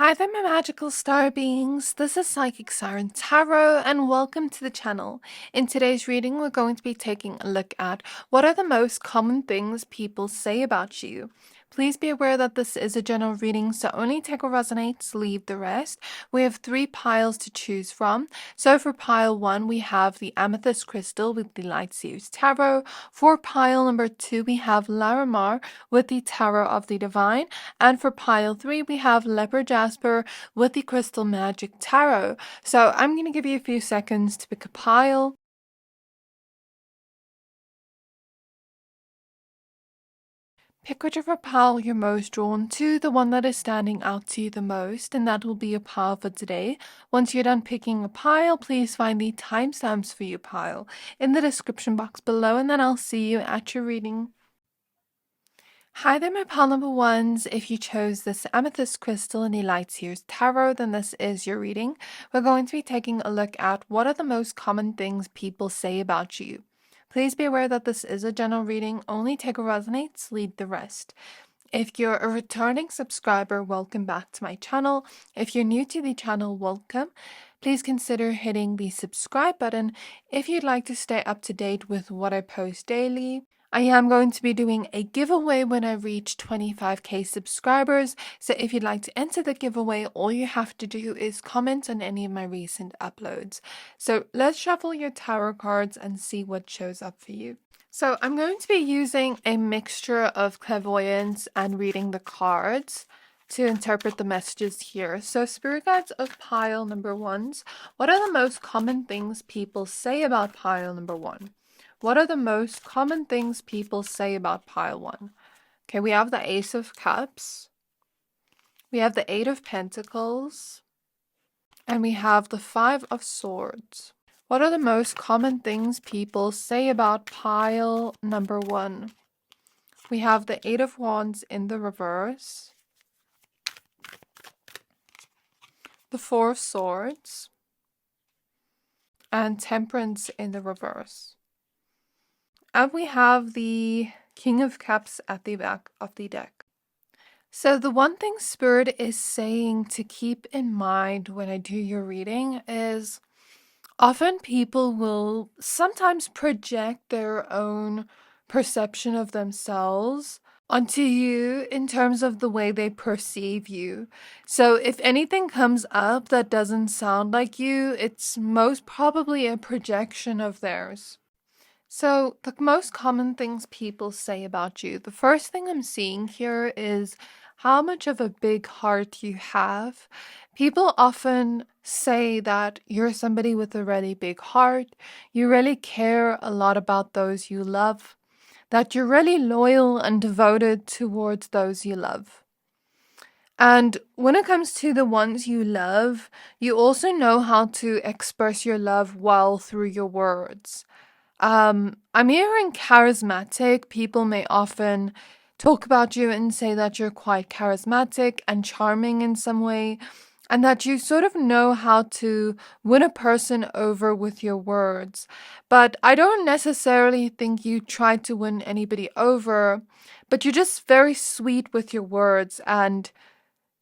Hi there, my magical star beings. This is Psychic Siren Tarot, and welcome to the channel. In today's reading, we're going to be taking a look at what are the most common things people say about you. Please be aware that this is a general reading, so only take what resonates, leave the rest. We have 3 piles to choose from. So for pile 1, we have the Amethyst crystal with the Light Seers Tarot. For pile number 2, we have Larimar with the Tarot of the Divine. And for pile 3, we have Leopard, Jasper with the Crystal Magic Tarot. So I'm going to give you a few seconds to pick a pile. Pick whichever pile you're most drawn to, the one that is standing out to you the most, and that will be your pile for today. Once you're done picking a pile, please find the timestamps for your pile in the description box below, and then I'll see you at your reading. Hi there, my pile number ones. If you chose this Amethyst crystal in the Light Seers Tarot, then this is your reading. We're going to be taking a look at what are the most common things people say about you. Please be aware that this is a general reading. Only take what resonates, leave the rest. If you're a returning subscriber, welcome back to my channel. If you're new to the channel, welcome. Please consider hitting the subscribe button if you'd like to stay up to date with what I post daily. I am going to be doing a giveaway when I reach 25k subscribers, so if you'd like to enter the giveaway, all you have to do is comment on any of my recent uploads. So let's shuffle your tarot cards and see what shows up for you. So I'm going to be using a mixture of clairvoyance and reading the cards to interpret the messages here. So spirit guides of pile number ones, what are the most common things people say about pile number 1? What are the most common things people say about pile 1? Okay, we have the Ace of Cups. We have the 8 of Pentacles. And we have the 5 of Swords. What are the most common things people say about pile number 1? We have the 8 of Wands in the reverse. The 4 of Swords. And Temperance in the reverse. And we have the King of Cups at the back of the deck. So the one thing Spirit is saying to keep in mind when I do your reading is often people will sometimes project their own perception of themselves onto you in terms of the way they perceive you. So if anything comes up that doesn't sound like you, it's most probably a projection of theirs. So the most common things people say about you, the first thing I'm seeing here is how much of a big heart you have. People often say that you're somebody with a really big heart, you really care a lot about those you love, that you're really loyal and devoted towards those you love. And when it comes to the ones you love, you also know how to express your love well through your words. I'm hearing charismatic. People may often talk about you and say that you're quite charismatic and charming in some way, and that you sort of know how to win a person over with your words. But I don't necessarily think you try to win anybody over, but you're just very sweet with your words, and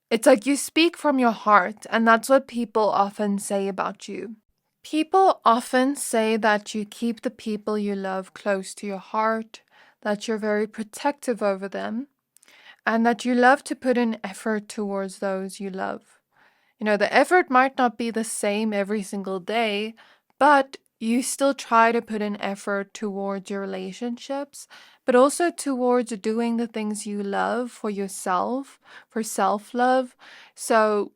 it's like you speak from your heart, and that's what people often say about you. People often say that you keep the people you love close to your heart, that you're very protective over them, and that you love to put in effort towards those you love. You know, the effort might not be the same every single day, but you still try to put in effort towards your relationships, but also towards doing the things you love for yourself, for self-love. So,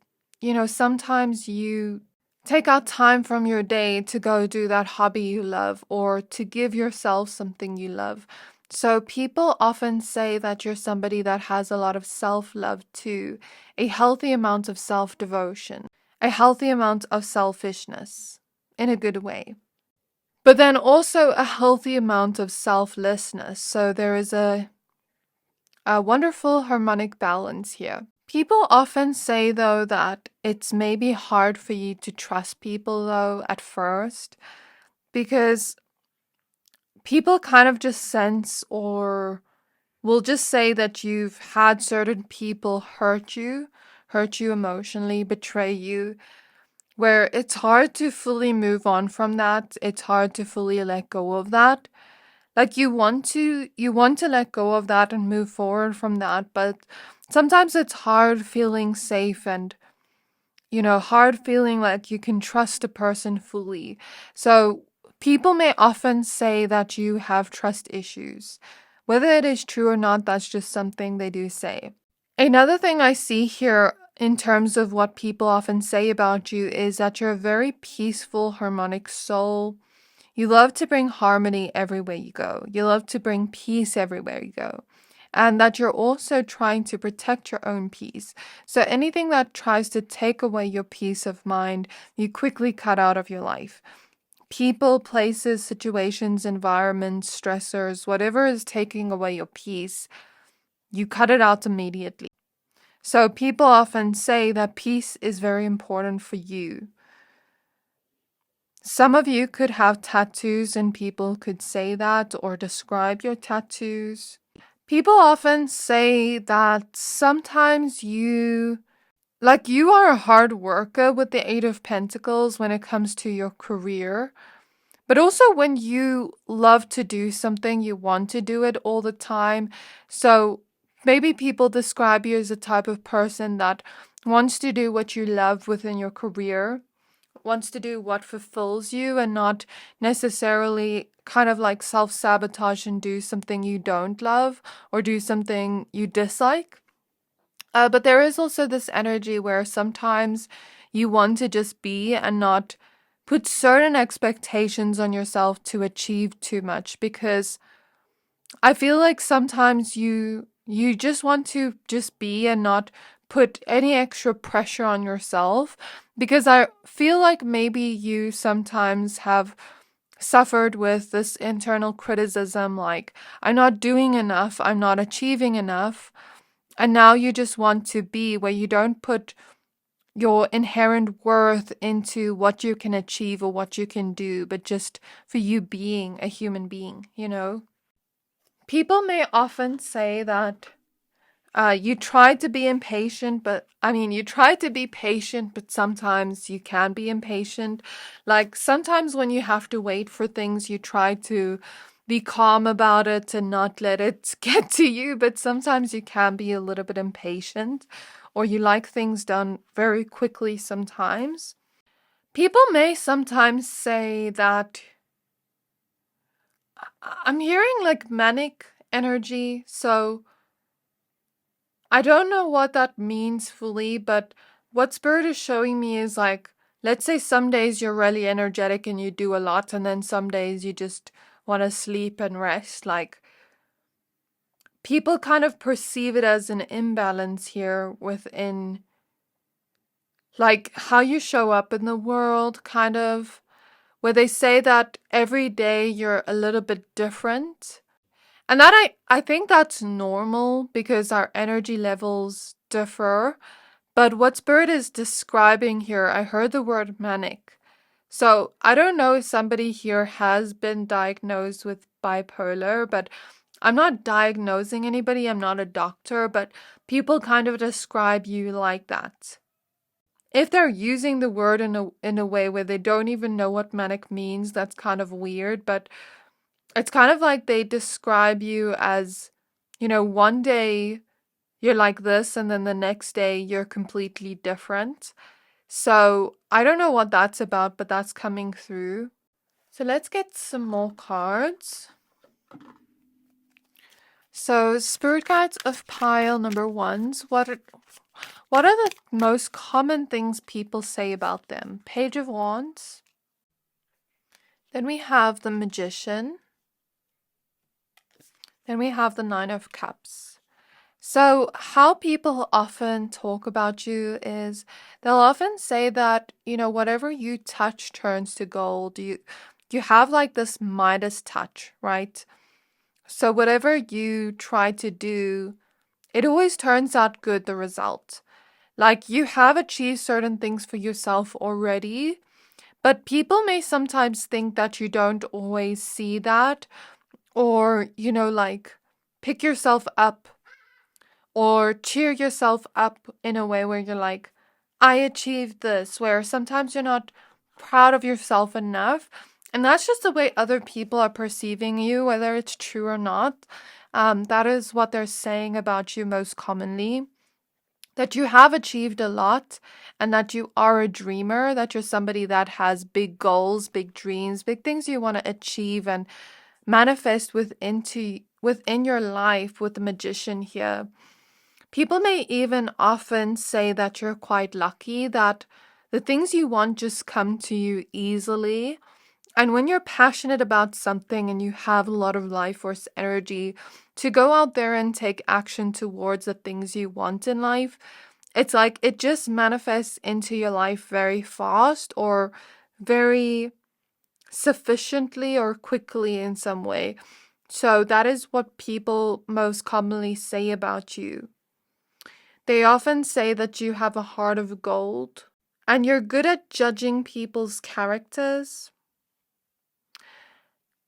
sometimes you take out time from your day to go do that hobby you love or to give yourself something you love. So people often say that you're somebody that has a lot of self-love too, a healthy amount of self-devotion, a healthy amount of selfishness in a good way. But then also a healthy amount of selflessness. So there is a wonderful harmonic balance here. People often say, though, that it's maybe hard for you to trust people, though, at first, because people kind of just sense or will just say that you've had certain people hurt hurt you emotionally, betray you, where it's hard to fully move on from that. It's hard to fully let go of that. Like you want to let go of that and move forward from that, but sometimes it's hard feeling safe and hard feeling like you can trust a person fully. So people may often say that you have trust issues. Whether it is true or not, that's just something they do say. Another thing I see here in terms of what people often say about you is that you're a very peaceful, harmonic soul. You love to bring harmony everywhere you go. You love to bring peace everywhere you go. And that you're also trying to protect your own peace. So anything that tries to take away your peace of mind, you quickly cut out of your life. People, places, situations, environments, stressors, whatever is taking away your peace, you cut it out immediately. So people often say that peace is very important for you. Some of you could have tattoos and people could say that or describe your tattoos. People often say that sometimes you are a hard worker with the Eight of Pentacles when it comes to your career. But also when you love to do something, you want to do it all the time. So maybe people describe you as a type of person that wants to do what you love within your career, wants to do what fulfills you and not necessarily kind of like self-sabotage and do something you don't love or do something you dislike. But there is also this energy where sometimes you want to just be and not put certain expectations on yourself to achieve too much, because I feel like sometimes you just want to just be and not put any extra pressure on yourself, because I feel like maybe you sometimes have suffered with this internal criticism like, I'm not doing enough, I'm not achieving enough. And now you just want to be where you don't put your inherent worth into what you can achieve or what you can do, but just for you being a human being, People may often say that you try to be impatient, but you try to be patient, but sometimes you can be impatient. Like sometimes when you have to wait for things, you try to be calm about it and not let it get to you, but sometimes you can be a little bit impatient, or you like things done very quickly sometimes. People may sometimes say that I'm hearing like manic energy, so I don't know what that means fully, but what Spirit is showing me is like, let's say some days you're really energetic and you do a lot, and then some days you just want to sleep and rest. Like, people kind of perceive it as an imbalance here within, like, how you show up in the world, kind of, where they say that every day you're a little bit different. And that I think that's normal because our energy levels differ. But what Spirit is describing here, I heard the word manic. So I don't know if somebody here has been diagnosed with bipolar, but I'm not diagnosing anybody. I'm not a doctor, but people kind of describe you like that. If they're using the word in a way where they don't even know what manic means, that's kind of weird, but it's kind of like they describe you as, one day you're like this and then the next day you're completely different. So I don't know what that's about, but that's coming through. So let's get some more cards. So Spirit Guides of pile number ones. What are the most common things people say about them? Page of Wands. Then we have the Magician. Then we have the Nine of Cups. So how people often talk about you is they'll often say that, whatever you touch turns to gold. You have like this Midas touch, right? So whatever you try to do, it always turns out good, the result. Like you have achieved certain things for yourself already, but people may sometimes think that you don't always see that, or, like pick yourself up, or cheer yourself up in a way where you're like, I achieved this, where sometimes you're not proud of yourself enough. And that's just the way other people are perceiving you, whether it's true or not. That is what they're saying about you most commonly. That you have achieved a lot and that you are a dreamer, that you're somebody that has big goals, big dreams, big things you want to achieve and manifest within your life with the magician here. People may even often say that you're quite lucky, that the things you want just come to you easily. And when you're passionate about something and you have a lot of life force energy to go out there and take action towards the things you want in life, it's like it just manifests into your life very fast or very sufficiently or quickly in some way. So that is what people most commonly say about you. They often say that you have a heart of gold and you're good at judging people's characters.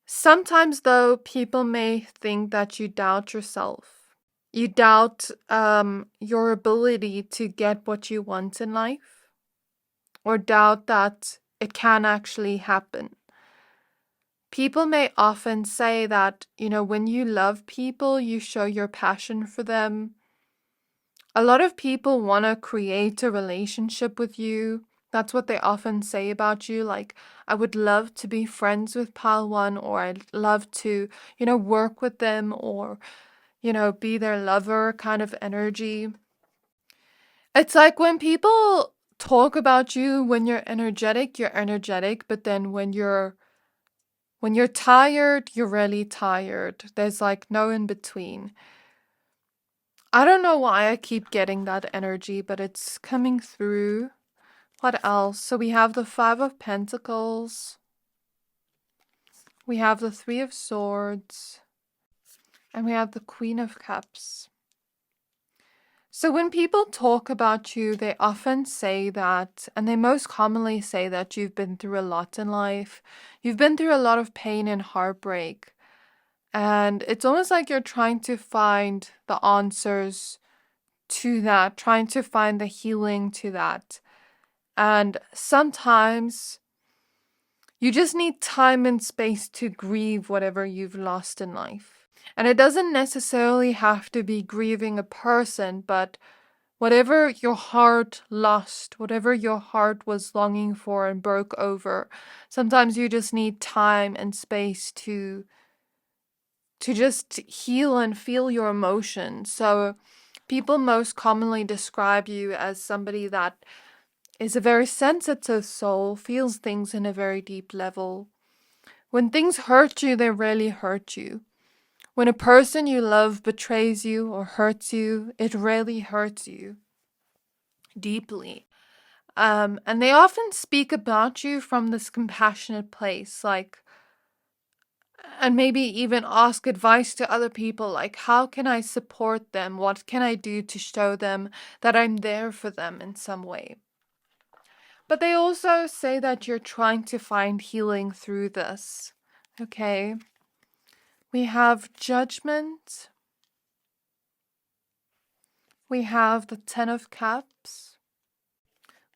Sometimes, though, people may think that you doubt yourself. You doubt your ability to get what you want in life, or doubt that it can actually happen. People may often say that, when you love people, you show your passion for them. A lot of people want to create a relationship with you. That's what they often say about you. Like, I would love to be friends with Pile 1, or I'd love to, work with them, or, be their lover kind of energy. It's like when people talk about you, when you're energetic, but then when you're tired, you're really tired. There's like no in between. I don't know why I keep getting that energy, but it's coming through. What else? So we have the 5 of Pentacles. We have the 3 of Swords. And we have the Queen of Cups. So when people talk about you, they often say that, and they most commonly say that you've been through a lot in life. You've been through a lot of pain and heartbreak. And it's almost like you're trying to find the answers to that, trying to find the healing to that. And sometimes you just need time and space to grieve whatever you've lost in life. And it doesn't necessarily have to be grieving a person, but whatever your heart lost, whatever your heart was longing for and broke over, sometimes you just need time and space to just heal and feel your emotions. So people most commonly describe you as somebody that is a very sensitive soul, feels things in a very deep level. When things hurt you, they really hurt you. When a person you love betrays you or hurts you, it really hurts you deeply. And they often speak about you from this compassionate place, like, and maybe even ask advice to other people, like, how can I support them? What can I do to show them that I'm there for them in some way? But they also say that you're trying to find healing through this. Okay. We have Judgment. We have the 10 of Cups.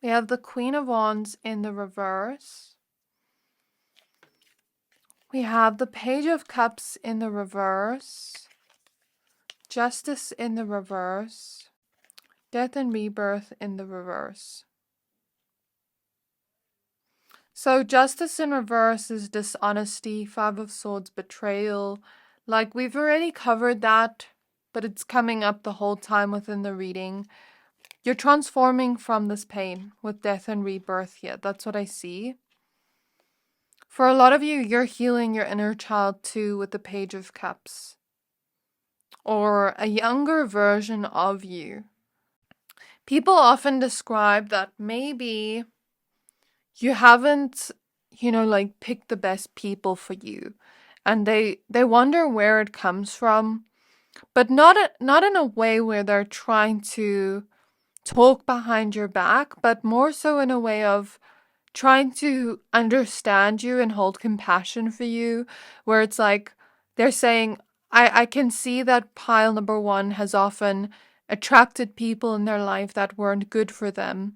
We have the Queen of Wands in the reverse. We have the Page of Cups in the reverse. Justice in the reverse. Death and Rebirth in the reverse. So Justice in reverse is dishonesty, 5 of Swords, betrayal. Like, we've already covered that, but it's coming up the whole time within the reading. You're transforming from this pain with Death and Rebirth here. That's what I see. For a lot of you, you're healing your inner child too with the Page of Cups. Or a younger version of you. People often describe that maybe you haven't, picked the best people for you. And they wonder where it comes from. But not in a way where they're trying to talk behind your back, but more so in a way of trying to understand you and hold compassion for you, where it's like they're saying, I can see that pile number 1 has often attracted people in their life that weren't good for them.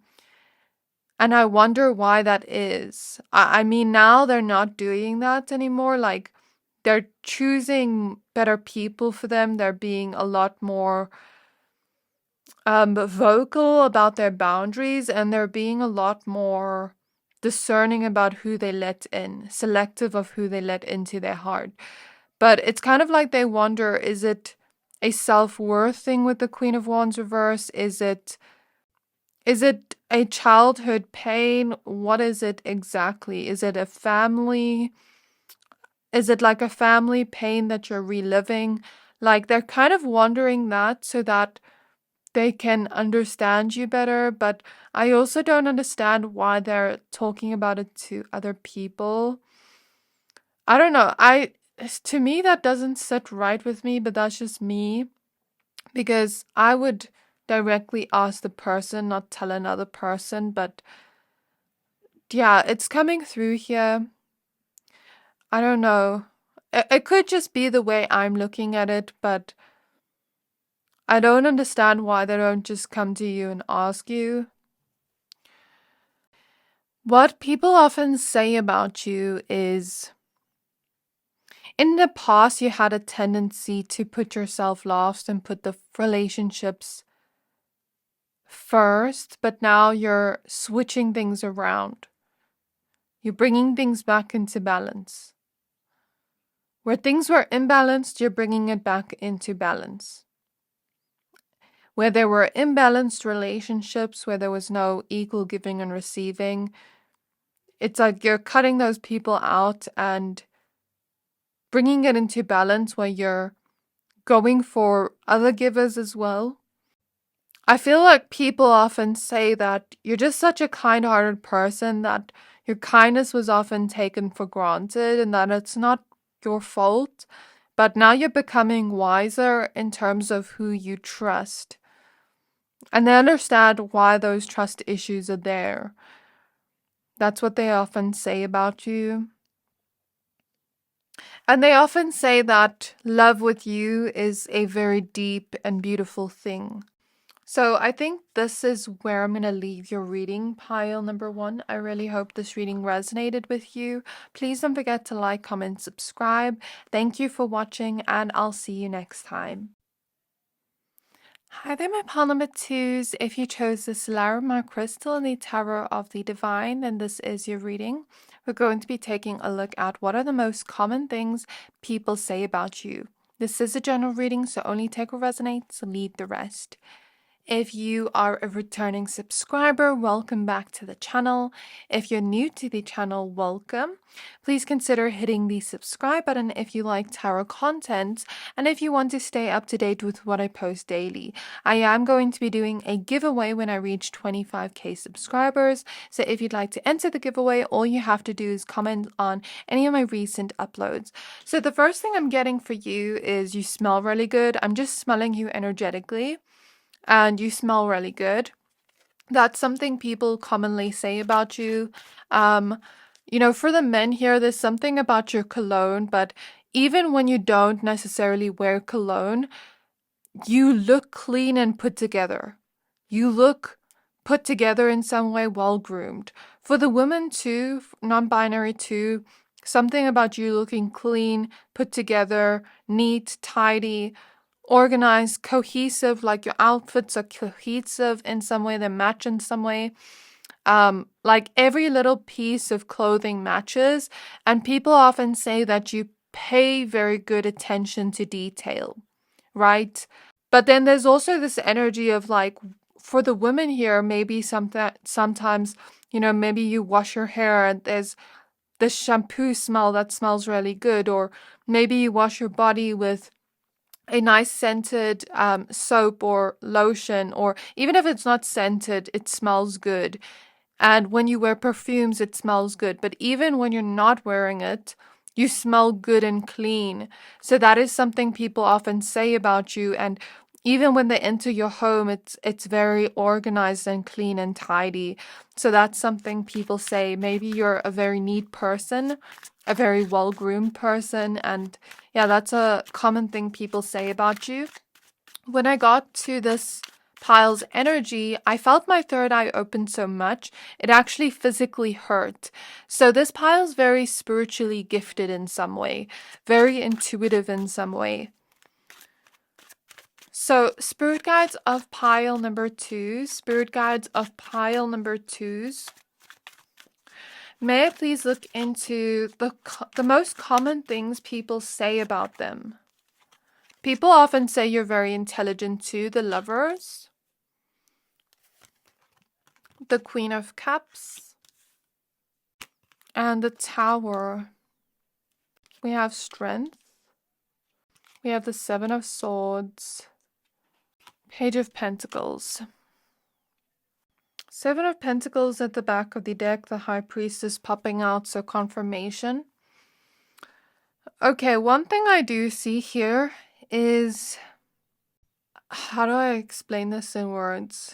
And I wonder why that is. I mean, now they're not doing that anymore. Like, they're choosing better people for them. They're being a lot more vocal about their boundaries, and they're being a lot more discerning about who they let in, selective of who they let into their heart. But it's kind of like they wonder, is it a self-worth thing with the Queen of Wands reverse? Is it a childhood pain? What is it exactly? Is it a family? Is it like a family pain that you're reliving? Like, they're kind of wondering that so that they can understand you better, but I also don't understand why they're talking about it to other people. I don't know. To me that doesn't sit right with me, but that's just me, because I would directly ask the person, not tell another person. But yeah, it's coming through here. I don't know. It could just be the way I'm looking at it, but I don't understand why they don't just come to you and ask you. What people often say about you is, in the past you had a tendency to put yourself last and put the relationships first, but now you're switching things around. You're bringing things back into balance. Where things were imbalanced, you're bringing it back into balance. Where there were imbalanced relationships, where there was no equal giving and receiving, it's like you're cutting those people out and bringing it into balance where you're going for other givers as well. I feel like people often say that you're just such a kind-hearted person that your kindness was often taken for granted and that it's not your fault. But now you're becoming wiser in terms of who you trust. And they understand why those trust issues are there. That's what they often say about you. And they often say that love with you is a very deep and beautiful thing. So I think this is where I'm going to leave your reading, pile number 1. I really hope this reading resonated with you. Please don't forget to like, comment, subscribe. Thank you for watching, and I'll see you next time. Hi there, my pile number 2s. If you chose this Larimar crystal in the Tarot of the Divine, then this is your reading. We're going to be taking a look at what are the most common things people say about you. This is a general reading, so only take what resonates, leave the rest. If you are a returning subscriber, welcome back to the channel. If you're new to the channel, welcome. Please consider hitting the subscribe button if you like tarot content and if you want to stay up to date with what I post daily. I am going to be doing a giveaway when I reach 25k subscribers. So if you'd like to enter the giveaway, all you have to do is comment on any of my recent uploads. So the first thing I'm getting for you is you smell really good. I'm just smelling you energetically. And you smell really good. That's something people commonly say about you. You know, for the men here, there's something about your cologne, but even when you don't necessarily wear cologne, you look clean and put together. You look put together in some way, well-groomed. For the women too, non-binary too, something about you looking clean, put together, neat, tidy, organized, cohesive, like your outfits are cohesive in some way, they match in some way. Like every little piece of clothing matches, and people often say that you pay very good attention to detail, right? But then there's also this energy of like, for the women here, maybe sometimes, you know, maybe you wash your hair and there's the shampoo smell that smells really good, or maybe you wash your body with a nice scented soap or lotion, or even if it's not scented, it smells good. And when you wear perfumes, it smells good. But even when you're not wearing it, you smell good and clean. So that is something people often say about you. And even when they enter your home, it's very organized and clean and tidy. So that's something people say. Maybe you're a very neat person, a very well-groomed person. And yeah, that's a common thing people say about you. When I got to this pile's energy, I felt my third eye open so much, it actually physically hurt. So this pile's very spiritually gifted in some way, very intuitive in some way. So spirit guides of pile number 2, spirit guides of pile number 2s. May I please look into the most common things people say about them? People often say you're very intelligent too, the Lovers, the Queen of Cups, and the Tower. We have Strength. We have the Seven of Swords, Page of Pentacles. Seven of Pentacles at the back of the deck, the High Priestess popping out, so confirmation. Okay, one thing I do see here is, how do I explain this in words?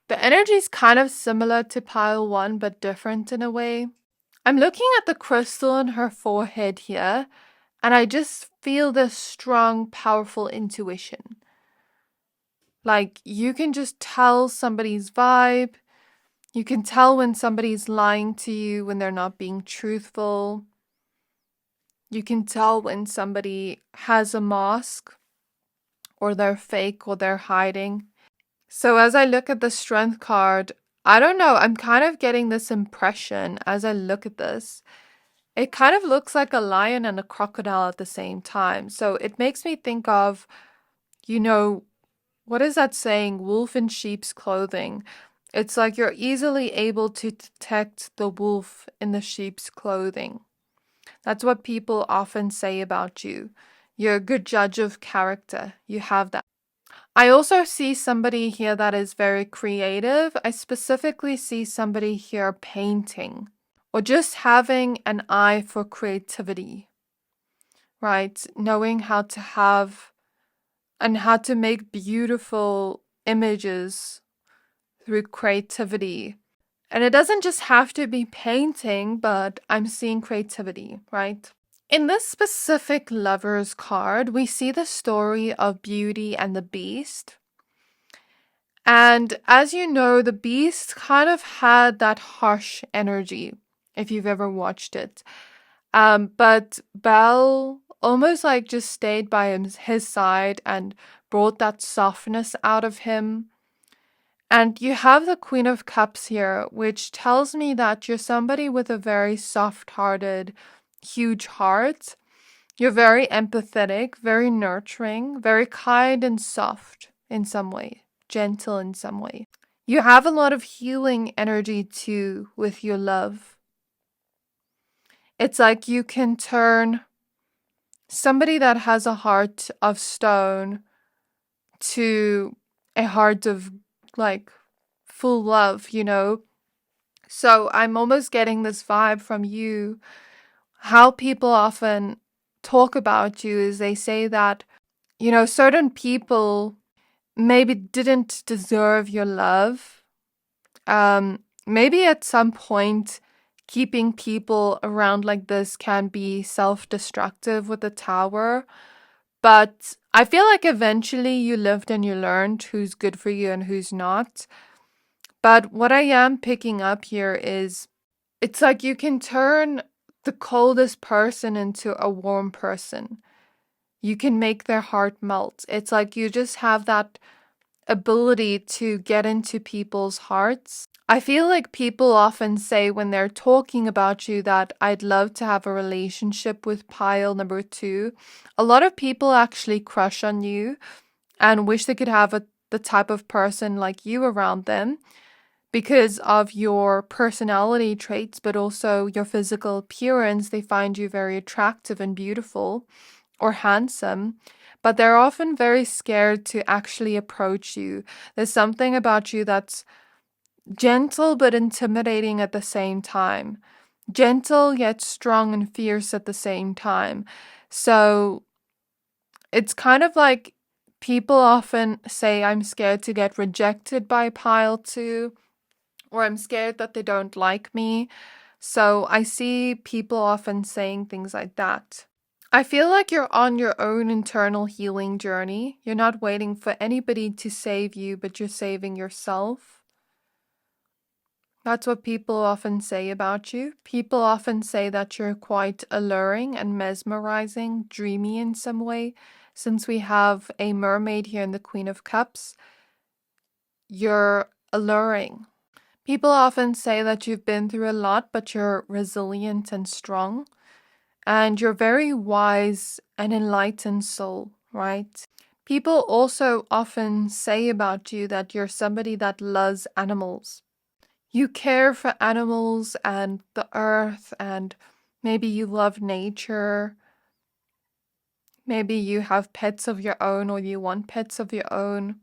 The energy is kind of similar to pile 1, but different in a way. I'm looking at the crystal on her forehead here, and I just feel this strong, powerful intuition. Like, you can just tell somebody's vibe. You can tell when somebody's lying to you, when they're not being truthful. You can tell when somebody has a mask, or they're fake, or they're hiding. So as I look at the Strength card, I don't know, I'm kind of getting this impression as I look at this. It kind of looks like a lion and a crocodile at the same time. So it makes me think of, you know, what is that saying? Wolf in sheep's clothing. It's like you're easily able to detect the wolf in the sheep's clothing. That's what people often say about you. You're a good judge of character. You have that. I also see somebody here that is very creative. I specifically see somebody here painting or just having an eye for creativity, right? Knowing how to have and how to make beautiful images through creativity. And it doesn't just have to be painting, but I'm seeing creativity, right? In this specific Lovers card, we see the story of Beauty and the Beast. And as you know, the Beast kind of had that harsh energy, if you've ever watched it. But Belle almost like just stayed by his side and brought that softness out of him. And you have the Queen of Cups here, which tells me that you're somebody with a very soft-hearted, huge heart. You're very empathetic, very nurturing, very kind and soft in some way, gentle in some way. You have a lot of healing energy too with your love. It's like you can turn somebody that has a heart of stone to a heart of like full love, you know? So I'm almost getting this vibe from you. How people often talk about you is they say that, you know, certain people maybe didn't deserve your love. Maybe at some point, keeping people around like this can be self-destructive with the Tower. But I feel like eventually you lived and you learned who's good for you and who's not. But what I am picking up here is it's like you can turn the coldest person into a warm person. You can make their heart melt. It's like you just have that ability to get into people's hearts. I feel like people often say when they're talking about you that I'd love to have a relationship with pile number 2. A lot of people actually crush on you and wish they could have the type of person like you around them because of your personality traits, but also your physical appearance. They find you very attractive and beautiful or handsome. But they're often very scared to actually approach you. There's something about you that's gentle but intimidating at the same time. Gentle yet strong and fierce at the same time. So it's kind of like people often say, I'm scared to get rejected by pile 2, or I'm scared that they don't like me. So I see people often saying things like that. I feel like you're on your own internal healing journey. You're not waiting for anybody to save you, but you're saving yourself. That's what people often say about you. People often say that you're quite alluring and mesmerizing, dreamy in some way. Since we have a mermaid here in the Queen of Cups, you're alluring. People often say that you've been through a lot, but you're resilient and strong. And you're very wise and enlightened soul, right? People also often say about you that you're somebody that loves animals. You care for animals and the earth, and maybe you love nature. Maybe you have pets of your own, or you want pets of your own.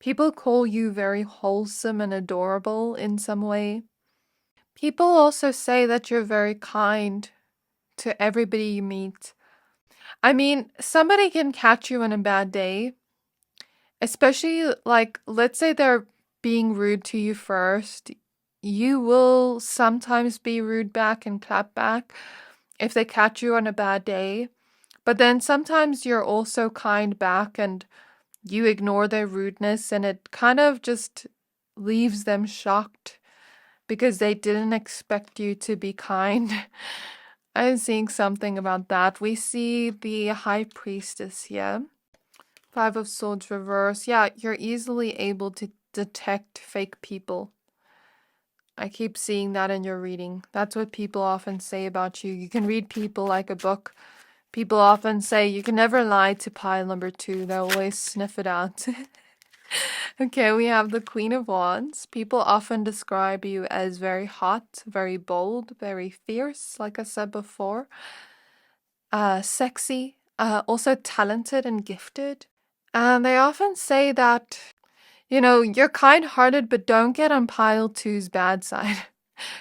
People call you very wholesome and adorable in some way. People also say that you're very kind to everybody you meet. I mean, somebody can catch you on a bad day, especially like, let's say they're being rude to you first. You will sometimes be rude back and clap back if they catch you on a bad day. But then sometimes you're also kind back and you ignore their rudeness, and it kind of just leaves them shocked because they didn't expect you to be kind. I'm seeing something about that. We see the High Priestess here. Five of Swords reverse. Yeah, you're easily able to detect fake people. I keep seeing that in your reading. That's what people often say about you. You can read people like a book. People often say you can never lie to pile number 2. They always sniff it out. Okay, we have the Queen of Wands. People often describe you as very hot, very bold, very fierce, like I said before. Sexy, also talented and gifted. And they often say that, you're kind-hearted, but don't get on pile 2's bad side,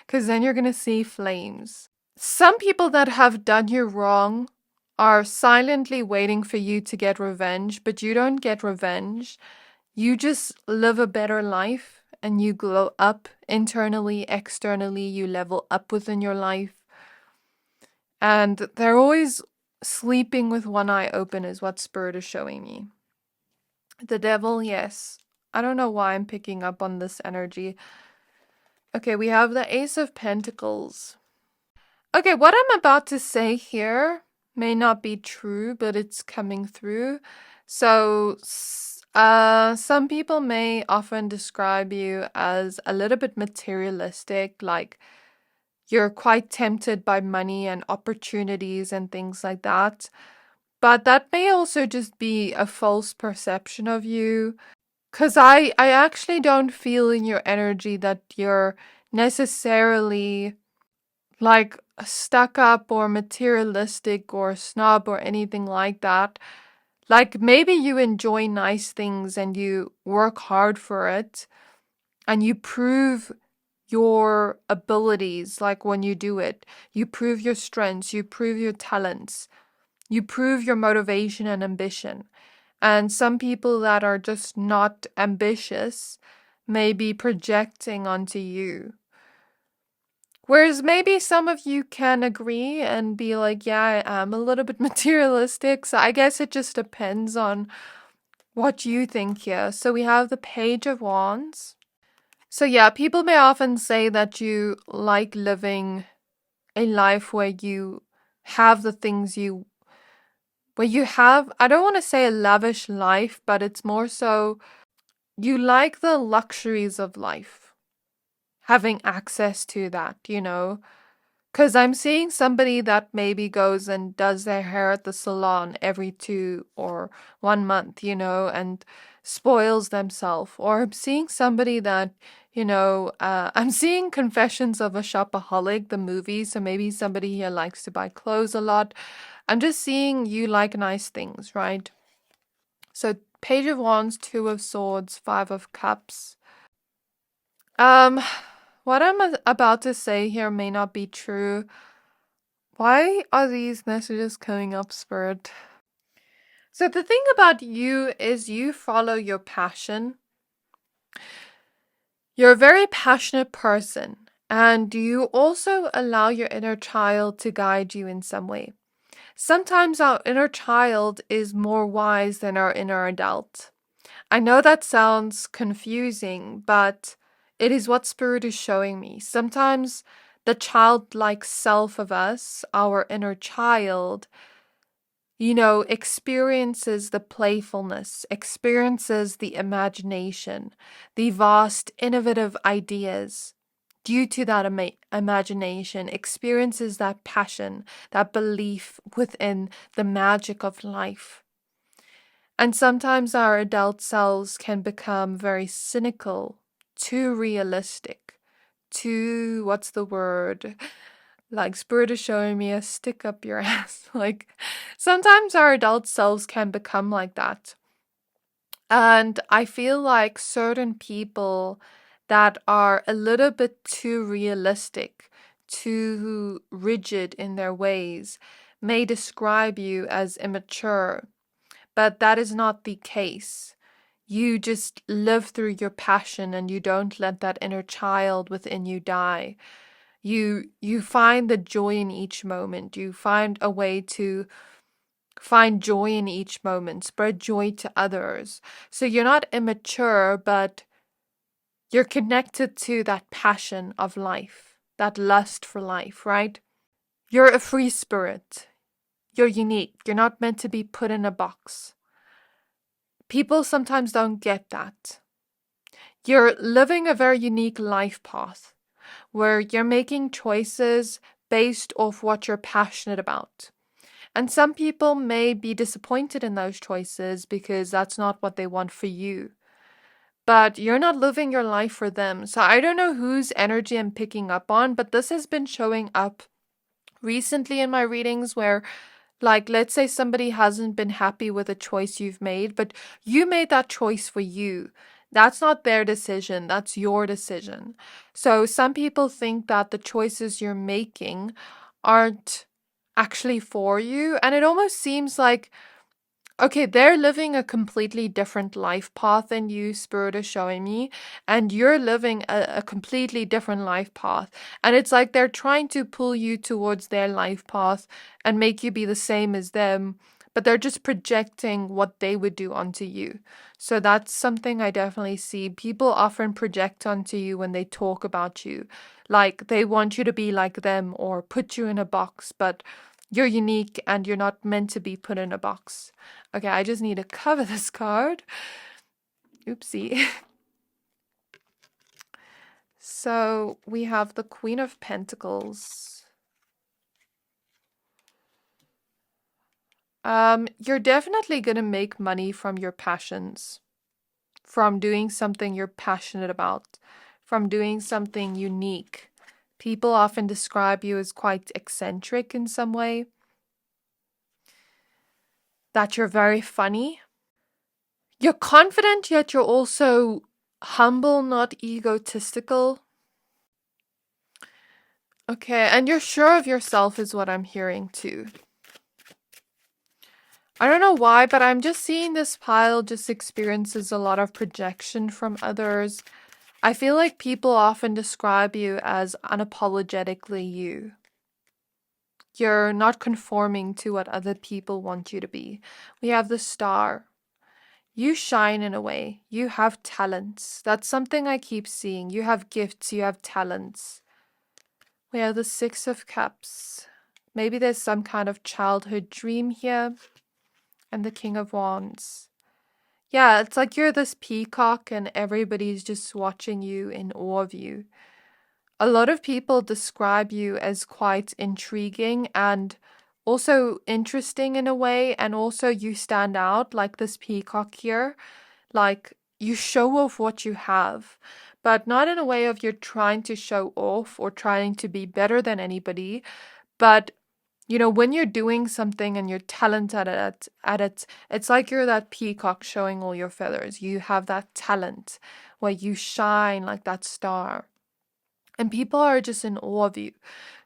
because then you're going to see flames. Some people that have done you wrong are silently waiting for you to get revenge, but you don't get revenge. You just live a better life and you glow up internally, externally, you level up within your life. And they're always sleeping with one eye open is what Spirit is showing me. The Devil, yes. I don't know why I'm picking up on this energy. Okay, we have the Ace of Pentacles. Okay, what I'm about to say here may not be true, but it's coming through. So, some people may often describe you as a little bit materialistic, like you're quite tempted by money and opportunities and things like that. But that may also just be a false perception of you. Because I actually don't feel in your energy that you're necessarily like stuck up or materialistic or snob or anything like that. Like maybe you enjoy nice things and you work hard for it and you prove your abilities like when you do it. You prove your strengths, you prove your talents, you prove your motivation and ambition. And some people that are just not ambitious may be projecting onto you. Whereas maybe some of you can agree and be like, yeah, I am a little bit materialistic. So I guess it just depends on what you think here. So we have the Page of Wands. So yeah, people may often say that you like living a life where you have the things where you have, I don't want to say a lavish life, but it's more so you like the luxuries of life, having access to that, Because I'm seeing somebody that maybe goes and does their hair at the salon every 2 or 1 month, and spoils themselves. Or I'm seeing somebody that, I'm seeing Confessions of a Shopaholic, the movie. So maybe somebody here likes to buy clothes a lot. I'm just seeing you like nice things, right? So Page of Wands, 2 of Swords, 5 of Cups. What I'm about to say here may not be true. Why are these messages coming up, Spirit? So the thing about you is you follow your passion. You're a very passionate person, and you also allow your inner child to guide you in some way. Sometimes our inner child is more wise than our inner adult. I know that sounds confusing, but it is what Spirit is showing me. Sometimes the childlike self of us, our inner child, experiences the playfulness, experiences the imagination, the vast, innovative ideas. Due to that imagination, experiences that passion, that belief within the magic of life. And sometimes our adult selves can become very cynical, too realistic, too, what's the word? Like Spirit is showing me a stick up your ass. Like sometimes our adult selves can become like that. And I feel like certain people that are a little bit too realistic, too rigid in their ways, may describe you as immature, but that is not the case. You just live through your passion and you don't let that inner child within you die. You find the joy in each moment. You find a way to find joy in each moment, spread joy to others. So you're not immature, but you're connected to that passion of life, that lust for life, right? You're a free spirit. You're unique. You're not meant to be put in a box. People sometimes don't get that. You're living a very unique life path where you're making choices based off what you're passionate about. And some people may be disappointed in those choices because that's not what they want for you. But you're not living your life for them. So I don't know whose energy I'm picking up on, but this has been showing up recently in my readings where, like, let's say somebody hasn't been happy with a choice you've made, but you made that choice for you. That's not their decision, that's your decision. So some people think that the choices you're making aren't actually for you, and it almost seems like, okay, they're living a completely different life path than you, Spirit is showing me, and you're living a completely different life path. And it's like they're trying to pull you towards their life path and make you be the same as them, but they're just projecting what they would do onto you. So that's something I definitely see. People often project onto you when they talk about you. Like they want you to be like them or put you in a box, but you're unique and you're not meant to be put in a box. Okay, I just need to cover this card. Oopsie. So we have the Queen of Pentacles. You're definitely going to make money from your passions, from doing something you're passionate about, from doing something unique. People often describe you as quite eccentric in some way, that you're very funny. You're confident, yet you're also humble, not egotistical. Okay, and you're sure of yourself is what I'm hearing too. I don't know why, but I'm just seeing this pile just experiences a lot of projection from others. I feel like people often describe you as unapologetically you. You're not conforming to what other people want you to be. We have the Star. You shine in a way. You have talents. That's something I keep seeing. You have gifts. You have talents. We have the Six of Cups. Maybe there's some kind of childhood dream here. And the King of Wands. Yeah, it's like you're this peacock and everybody's just watching you in awe of you. A lot of people describe you as quite intriguing and also interesting in a way, and also you stand out like this peacock here. Like you show off what you have, but not in a way of you're trying to show off or trying to be better than anybody, but when you're doing something and you're talented at it, it's like you're that peacock showing all your feathers. You have that talent where you shine like that star. And people are just in awe of you.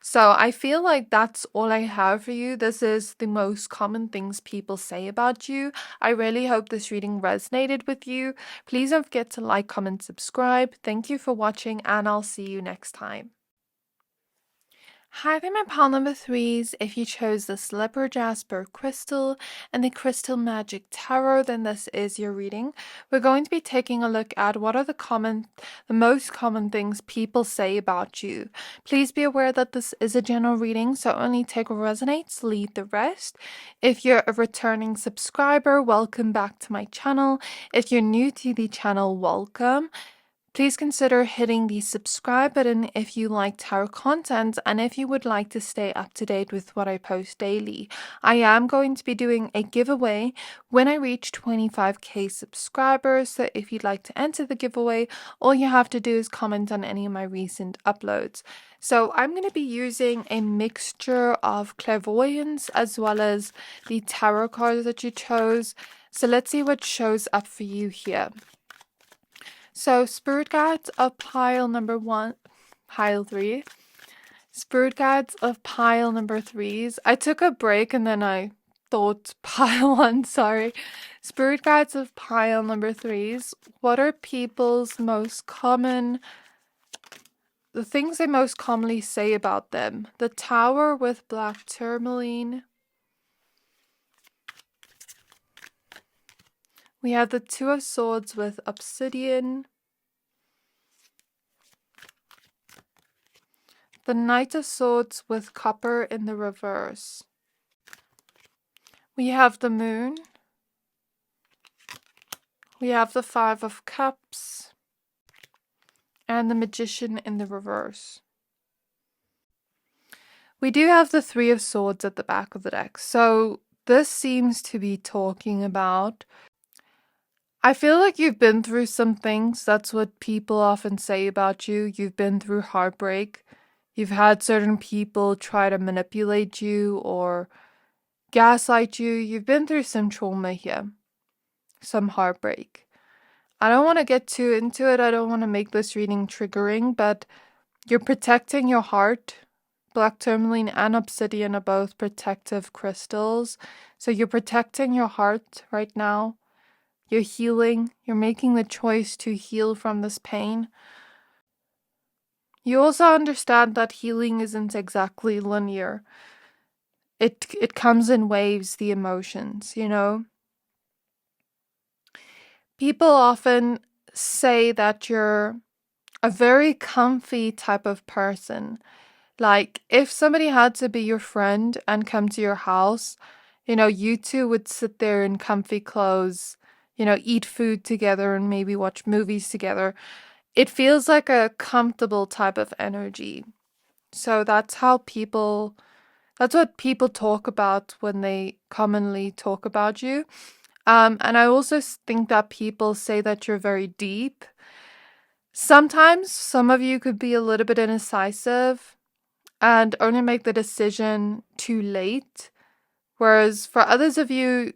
So I feel like that's all I have for you. This is the most common things people say about you. I really hope this reading resonated with you. Please don't forget to like, comment, subscribe. Thank you for watching, and I'll see you next time. Hi there, my pile number threes. If you chose this Leopard Jasper crystal and the Crystal Magic Tarot, then this is your reading. We're going to be taking a look at what are the most common things people say about you. Please be aware that this is a general reading, so only take what resonates, leave the rest. If you're a returning subscriber, welcome back to my channel. If you're new to the channel, welcome. Please consider hitting the subscribe button if you like tarot content and if you would like to stay up to date with what I post daily. I am going to be doing a giveaway when I reach 25k subscribers, so if you'd like to enter the giveaway, all you have to do is comment on any of my recent uploads. So I'm going to be using a mixture of clairvoyance as well as the tarot cards that you chose. So let's see what shows up for you here. So Spirit Guides of pile number three. Spirit Guides of pile number threes. I took a break and then I thought pile one, sorry. Spirit Guides of pile number threes. What are people's the things they most commonly say about them? The Tower with black tourmaline. We have the Two of Swords with obsidian. The Knight of Swords with copper in the reverse. We have the Moon. We have the Five of Cups. And the Magician in the reverse. We do have the Three of Swords at the back of the deck. So this seems to be talking about, I feel like you've been through some things. That's what people often say about you. You've been through heartbreak. You've had certain people try to manipulate you or gaslight you. You've been through some trauma here. Some heartbreak. I don't want to get too into it. I don't want to make this reading triggering, but you're protecting your heart. Black tourmaline and obsidian are both protective crystals. So you're protecting your heart right now. You're healing. You're making the choice to heal from this pain. You also understand that healing isn't exactly linear. It comes in waves, the emotions, you know? People often say that you're a very comfy type of person. Like, if somebody had to be your friend and come to your house, you know, you two would sit there in comfy clothes, you know, eat food together and maybe watch movies together. It feels like a comfortable type of energy. So that's what people talk about when they commonly talk about you. And I also think that people say that you're very deep. Sometimes some of you could be a little bit indecisive and only make the decision too late. Whereas for others of you,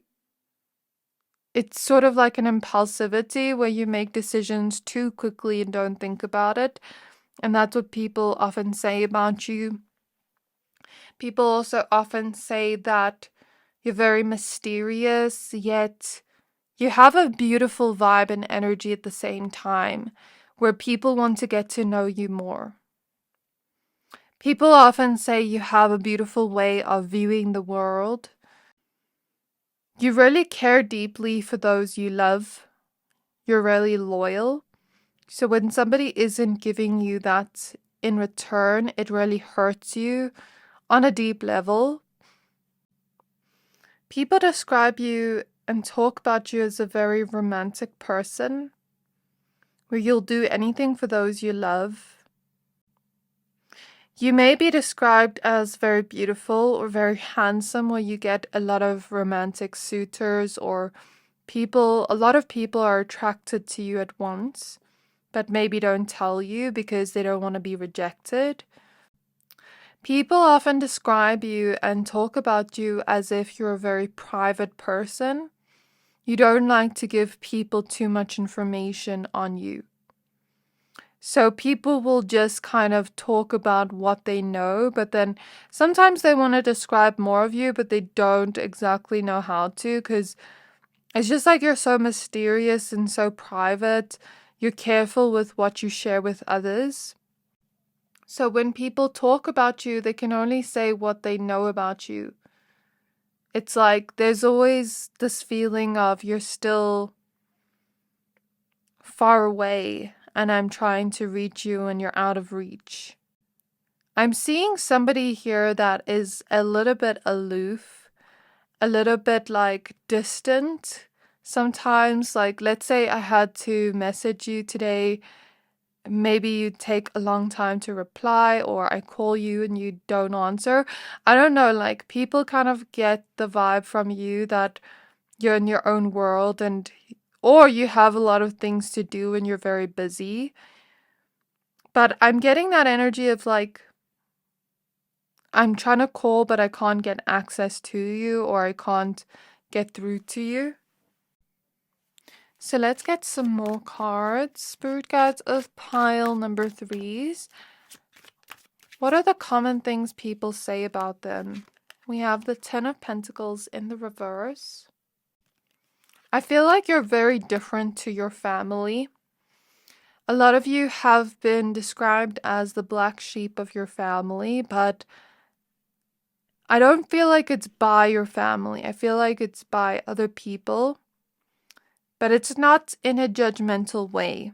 it's sort of like an impulsivity where you make decisions too quickly and don't think about it. And that's what people often say about you. People also often say that you're very mysterious, yet you have a beautiful vibe and energy at the same time, where people want to get to know you more. People often say you have a beautiful way of viewing the world. You really care deeply for those you love. You're really loyal. So when somebody isn't giving you that in return, it really hurts you on a deep level. People describe you and talk about you as a very romantic person, where you'll do anything for those you love. You may be described as very beautiful or very handsome, where you get a lot of romantic suitors or a lot of people are attracted to you at once, but maybe don't tell you because they don't want to be rejected. People often describe you and talk about you as if you're a very private person. You don't like to give people too much information on you. So people will just kind of talk about what they know, but then sometimes they want to describe more of you, but they don't exactly know how to, because it's just like you're so mysterious and so private. You're careful with what you share with others. So when people talk about you, they can only say what they know about you. It's like there's always this feeling of you're still far away and I'm trying to reach you and you're out of reach. I'm seeing somebody here that is a little bit aloof, a little bit like distant. Sometimes, like, let's say I had to message you today. Maybe you take a long time to reply, or I call you and you don't answer. I don't know, like, people kind of get the vibe from you that you're in your own world or you have a lot of things to do and you're very busy. But I'm getting that energy of like, I'm trying to call, but I can't get access to you or I can't get through to you. So let's get some more cards. Spirit guides of pile number 3s. What are the common things people say about them? We have the 10 of Pentacles in the reverse. I feel like you're very different to your family. A lot of you have been described as the black sheep of your family, but I don't feel like it's by your family. I feel like it's by other people, but it's not in a judgmental way.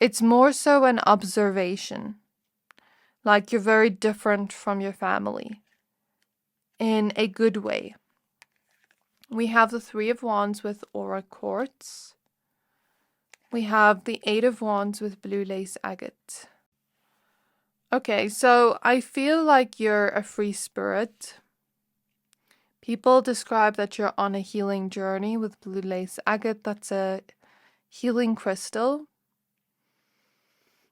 It's more so an observation. Like you're very different from your family in a good way. We have the 3 of Wands with Aura Quartz. We have the 8 of Wands with Blue Lace Agate. Okay, so I feel like you're a free spirit. People describe that you're on a healing journey with Blue Lace Agate. That's a healing crystal.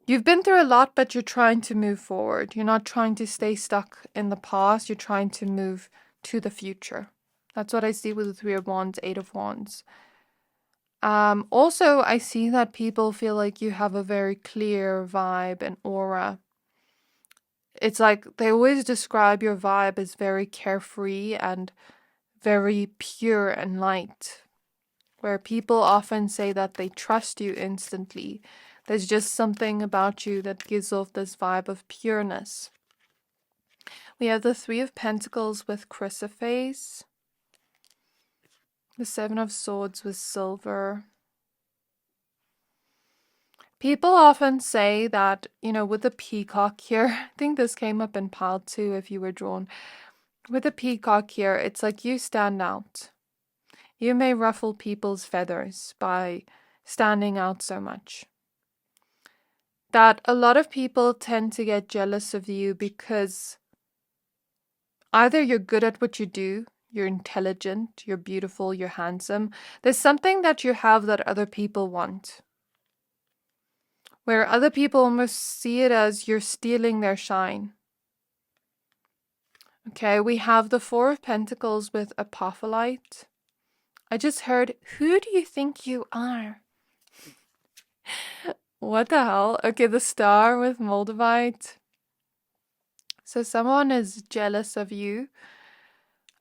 You've been through a lot, but you're trying to move forward. You're not trying to stay stuck in the past. You're trying to move to the future. That's what I see with the 3 of Wands, 8 of Wands. Also, I see that people feel like you have a very clear vibe and aura. It's like they always describe your vibe as very carefree and very pure and light, where people often say that they trust you instantly. There's just something about you that gives off this vibe of pureness. We have the 3 of Pentacles with Chrysoprase, the 7 of Swords with Silver. People often say that, with the peacock here, I think this came up in pile 2 if you were drawn. With the peacock here, it's like you stand out. You may ruffle people's feathers by standing out so much. That a lot of people tend to get jealous of you because either you're good at what you do, you're intelligent, you're beautiful, you're handsome. There's something that you have that other people want. Where other people almost see it as you're stealing their shine. Okay, we have the 4 of Pentacles with Apophyllite. I just heard, who do you think you are? What the hell? Okay, the Star with Moldavite. So someone is jealous of you.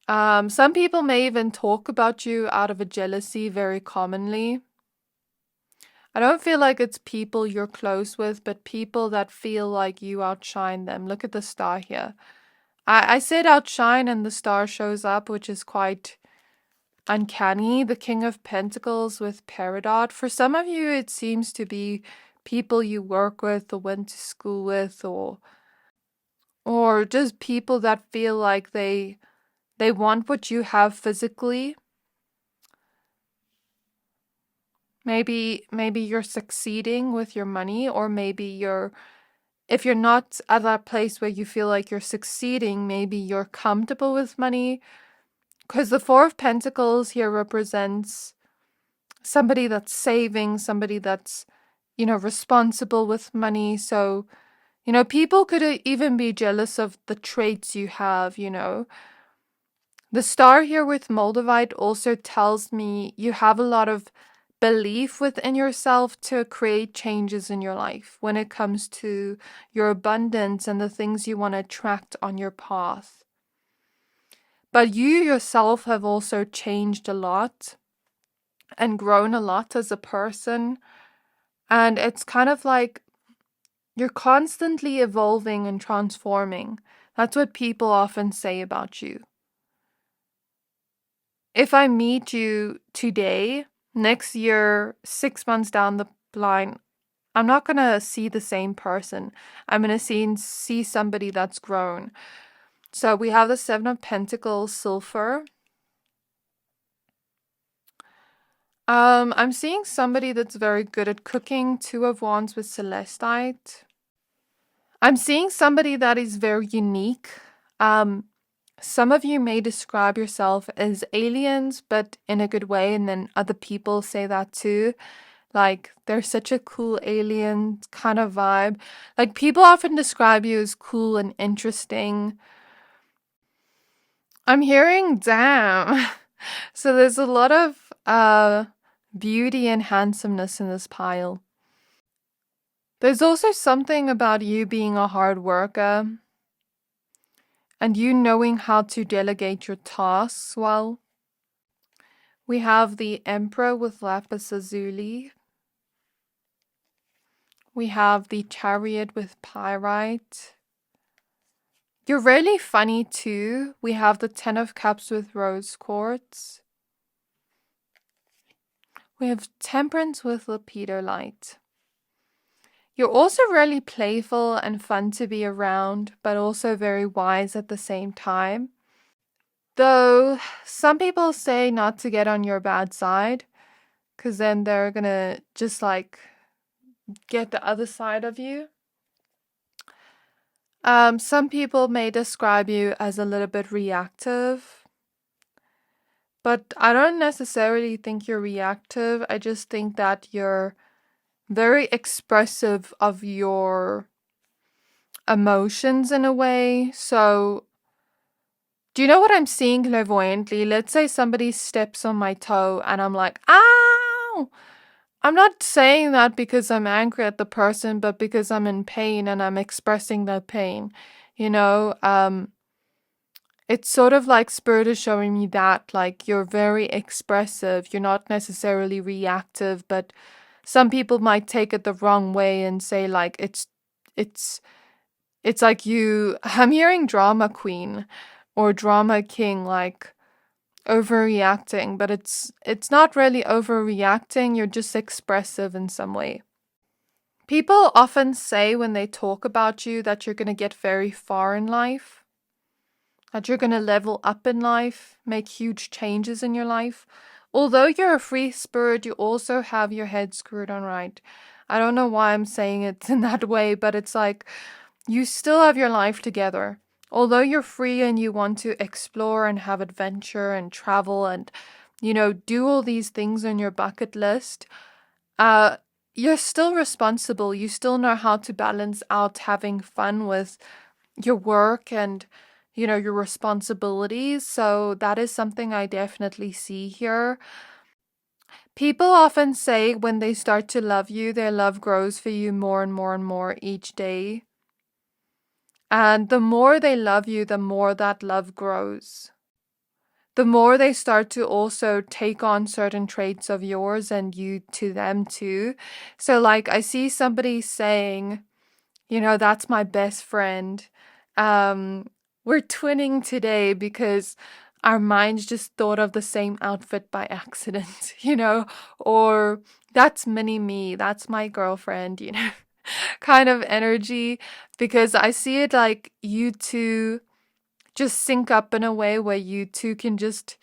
Some people may even talk about you out of a jealousy very commonly. I don't feel like it's people you're close with, but people that feel like you outshine them. Look at the Star here. I said outshine and the Star shows up, which is quite uncanny. The King of Pentacles with Peridot. For some of you, it seems to be people you work with or went to school with, or just people that feel like they want what you have physically. Maybe you're succeeding with your money, or maybe if you're not at that place where you feel like you're succeeding, maybe you're comfortable with money. Because the 4 of Pentacles here represents somebody that's saving, somebody that's, responsible with money. So, people could even be jealous of the traits you have, The Star here with Moldavite also tells me you have a lot of belief within yourself to create changes in your life when it comes to your abundance and the things you want to attract on your path. But you yourself have also changed a lot and grown a lot as a person. And it's kind of like You're constantly evolving and transforming. That's what people often say about you. If I meet you today, next year, 6 months down the line, I'm not going to see the same person. I'm going to see somebody that's grown. So we have the Seven of Pentacles, Sulfur. I'm seeing somebody that's very good at cooking, Two of Wands with Celestite. I'm seeing somebody that is very unique. Some of you may describe yourself as aliens, but in a good way, and then other people say that too. Like, they're such a cool alien kind of vibe. Like, people often describe you as cool and interesting. I'm hearing damn. So there's a lot of beauty and handsomeness in this pile. There's also something about you being a hard worker and you knowing how to delegate your tasks well. We have the Emperor with Lapis Lazuli. We have the Chariot with Pyrite. You're really funny too. We have the Ten of Cups with Rose Quartz. We have Temperance with Lepidolite. You're also really playful and fun to be around, but also very wise at the same time. Though some people say not to get on your bad side, because then they're gonna just like get the other side of you. Some people may describe you as a little bit reactive, but I don't necessarily think you're reactive. I just think that you're very expressive of your emotions in a way. So, do you know what I'm seeing clairvoyantly? Let's say somebody steps on my toe and I'm like, ow! I'm not saying that because I'm angry at the person, but because I'm in pain and I'm expressing that pain. You know, it's sort of like Spirit is showing me that, like, you're very expressive. You're not necessarily reactive, but some people might take it the wrong way and say, like, it's like you, I'm hearing drama queen or drama king, like, overreacting, but it's not really overreacting. You're just expressive in some way. People often say when they talk about you that you're going to get very far in life, that you're going to level up in life, make huge changes in your life. Although you're a free spirit, you also have your head screwed on right. I don't know why I'm saying it in that way, but it's like you still have your life together. Although you're free and you want to explore and have adventure and travel and, you know, do all these things on your bucket list, you're still responsible. You still know how to balance out having fun with your work and, you know, your responsibilities. So that is something I definitely see here. People often say when they start to love you, their love grows for you more and more and more each day. And the more they love you, the more that love grows. The more they start to also take on certain traits of yours and you to them too. So like I see somebody saying, you know, that's my best friend. We're twinning today because our minds just thought of the same outfit by accident, you know, or that's mini me, that's my girlfriend, you know, kind of energy, because I see it like you two just sync up in a way where you two can just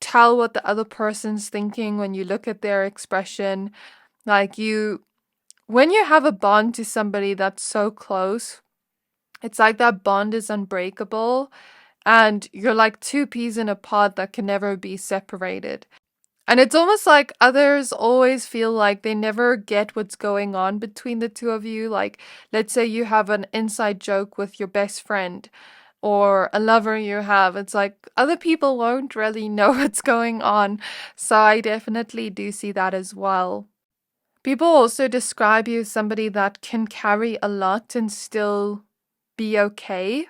tell what the other person's thinking when you look at their expression. Like when you have a bond to somebody that's so close, it's like that bond is unbreakable and you're like two peas in a pod that can never be separated. And it's almost like others always feel like they never get what's going on between the two of you. Like, let's say you have an inside joke with your best friend or a lover you have. It's like other people won't really know what's going on. So I definitely do see that as well. People also describe you as somebody that can carry a lot and still be okay.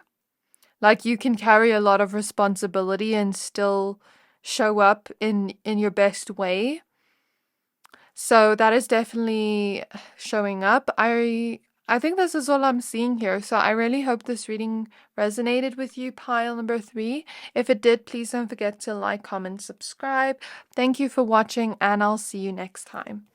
Like you can carry a lot of responsibility and still show up in your best way. So that is definitely showing up. I I think this is all I'm seeing here. So I really hope this reading resonated with you, pile number 3. If it did, please don't forget to like, comment, subscribe. Thank you for watching, and I'll see you next time.